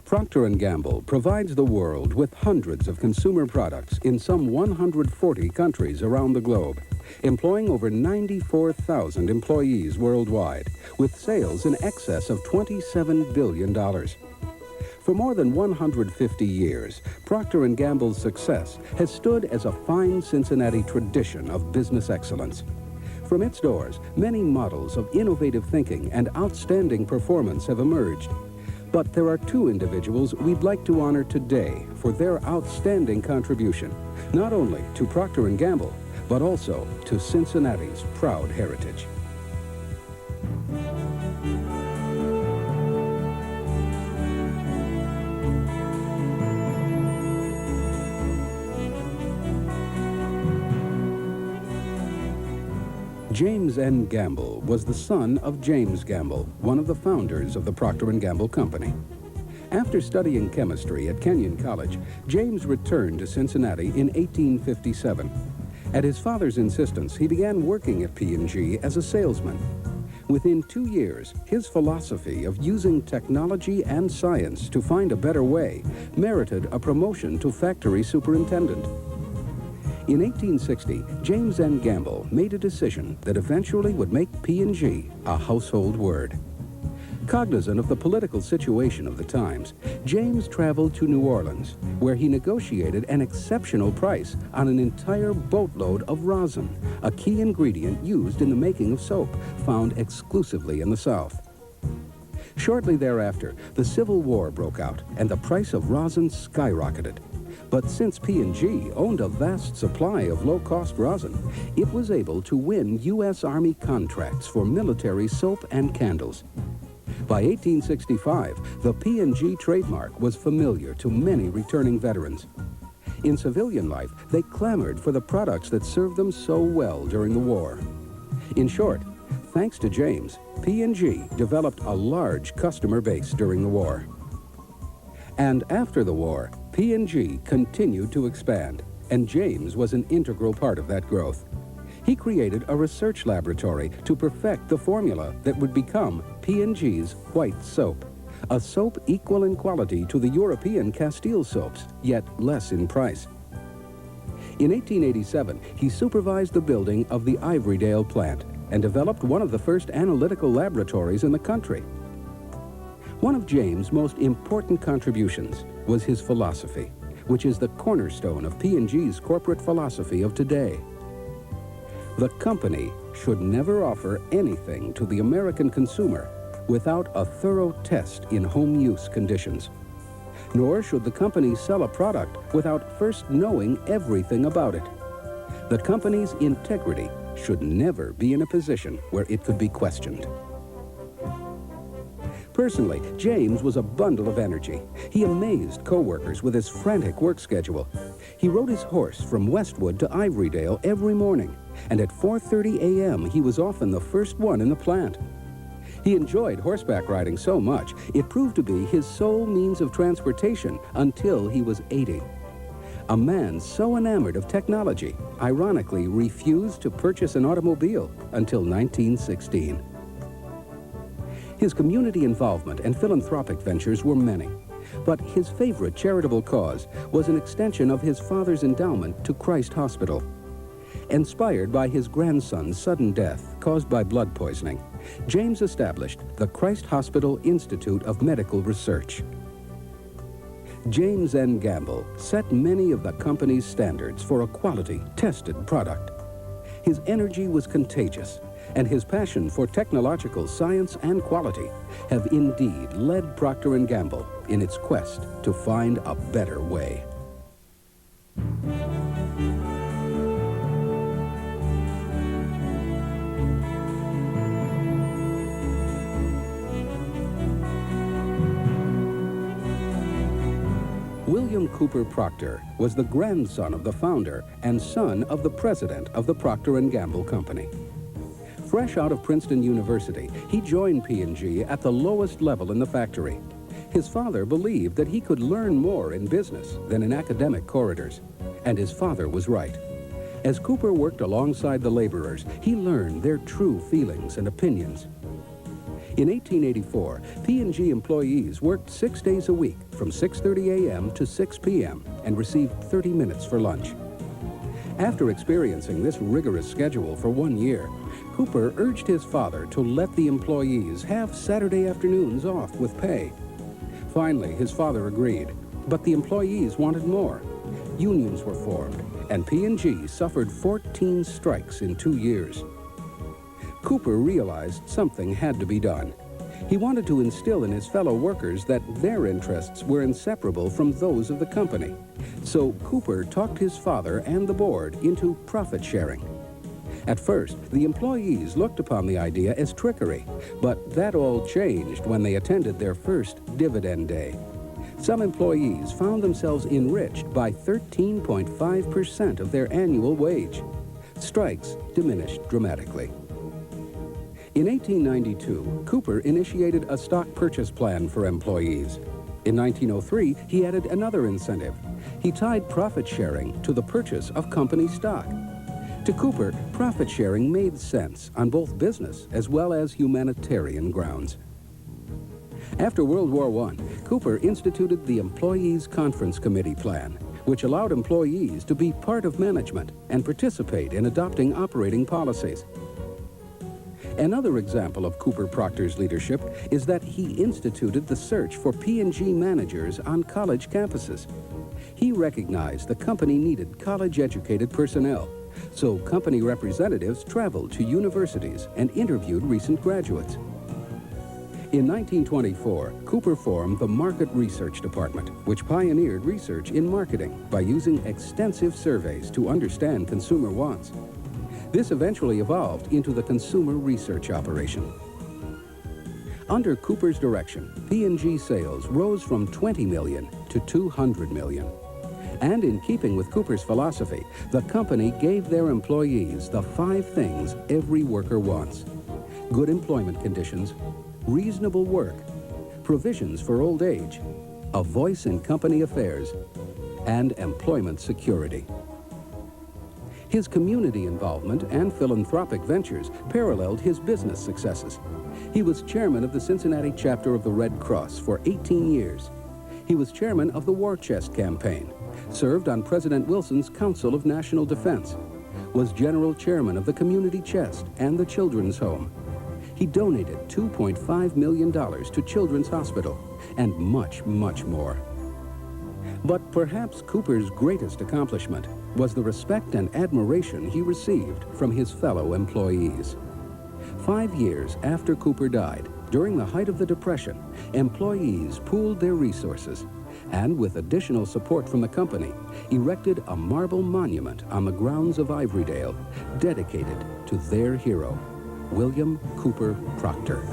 Procter & Gamble provides the world with hundreds of consumer products in some 140 countries around the globe, employing over 94,000 employees worldwide, with sales in excess of $27 billion. For more than 150 years, Procter & Gamble's success has stood as a fine Cincinnati tradition of business excellence. From its doors, many models of innovative thinking and outstanding performance have emerged. But there are two individuals we'd like to honor today for their outstanding contribution, not only to Procter & Gamble, but also to Cincinnati's proud heritage. James N. Gamble was the son of James Gamble, one of the founders of the Procter & Gamble Company. After studying chemistry at Kenyon College, James returned to Cincinnati in 1857. At his father's insistence, he began working at P&G as a salesman. Within 2 years, his philosophy of using technology and science to find a better way merited a promotion to factory superintendent. In 1860, James N. Gamble made a decision that eventually would make P&G a household word. Cognizant of the political situation of the times, James traveled to New Orleans, where he negotiated an exceptional price on an entire boatload of rosin, a key ingredient used in the making of soap, found exclusively in the South. Shortly thereafter, the Civil War broke out, and the price of rosin skyrocketed. But since P&G owned a vast supply of low-cost rosin, it was able to win U.S. Army contracts for military soap and candles. By 1865, the P&G trademark was familiar to many returning veterans. In civilian life, they clamored for the products that served them so well during the war. In short, thanks to James, P&G developed a large customer base during the war. And after the war, P&G continued to expand, and James was an integral part of that growth. He created a research laboratory to perfect the formula that would become P&G's white soap, a soap equal in quality to the European Castile soaps, yet less in price. In 1887, he supervised the building of the Ivorydale plant and developed one of the first analytical laboratories in the country. One of James' most important contributions was his philosophy, which is the cornerstone of P&G's corporate philosophy of today. The company should never offer anything to the American consumer without a thorough test in home use conditions. Nor should the company sell a product without first knowing everything about it. The company's integrity should never be in a position where it could be questioned. Personally, James was a bundle of energy. He amazed co-workers with his frantic work schedule. He rode his horse from Westwood to Ivorydale every morning, and at 4:30 a.m. he was often the first one in the plant. He enjoyed horseback riding so much, it proved to be his sole means of transportation until he was 80. A man so enamored of technology, ironically refused to purchase an automobile until 1916. His community involvement and philanthropic ventures were many, but his favorite charitable cause was an extension of his father's endowment to Christ Hospital. Inspired by his grandson's sudden death caused by blood poisoning, James established the Christ Hospital Institute of Medical Research. James N. Gamble set many of the company's standards for a quality, tested product. His energy was contagious, and his passion for technological science and quality have indeed led Procter & Gamble in its quest to find a better way. William Cooper Procter was the grandson of the founder and son of the president of the Procter & Gamble Company. Fresh out of Princeton University, he joined P&G at the lowest level in the factory. His father believed that he could learn more in business than in academic corridors, and his father was right. As Cooper worked alongside the laborers, he learned their true feelings and opinions. In 1884, P&G employees worked 6 days a week from 6:30 a.m. to 6 p.m. and received 30 minutes for lunch. After experiencing this rigorous schedule for 1 year, Cooper urged his father to let the employees have Saturday afternoons off with pay. Finally, his father agreed, but the employees wanted more. Unions were formed, and P&G suffered 14 strikes in 2 years. Cooper realized something had to be done. He wanted to instill in his fellow workers that their interests were inseparable from those of the company. So Cooper talked his father and the board into profit sharing. At first, the employees looked upon the idea as trickery, but that all changed when they attended their first dividend day. Some employees found themselves enriched by 13.5% of their annual wage. Strikes diminished dramatically. In 1892, Cooper initiated a stock purchase plan for employees. In 1903, he added another incentive. He tied profit sharing to the purchase of company stock. To Cooper, profit sharing made sense on both business as well as humanitarian grounds. After World War I, Cooper instituted the Employees Conference Committee plan, which allowed employees to be part of management and participate in adopting operating policies. Another example of Cooper Procter's leadership is that he instituted the search for P&G managers on college campuses. He recognized the company needed college-educated personnel, so company representatives traveled to universities and interviewed recent graduates. In 1924, Cooper formed the Market Research Department, which pioneered research in marketing by using extensive surveys to understand consumer wants. This eventually evolved into the Consumer Research Operation. Under Cooper's direction, P&G sales rose from 20 million to 200 million. And in keeping with Cooper's philosophy, the company gave their employees the 5 things every worker wants: good employment conditions, reasonable work, provisions for old age, a voice in company affairs, and employment security. His community involvement and philanthropic ventures paralleled his business successes. He was chairman of the Cincinnati chapter of the Red Cross for 18 years. He was chairman of the War Chest campaign, served on President Wilson's Council of National Defense, was general chairman of the Community Chest and the Children's Home. He donated $2.5 million to Children's Hospital, and much, much more. But perhaps Cooper's greatest accomplishment was the respect and admiration he received from his fellow employees. 5 years after Cooper died, during the height of the Depression, employees pooled their resources and, with additional support from the company, erected a marble monument on the grounds of Ivorydale dedicated to their hero, William Cooper Procter.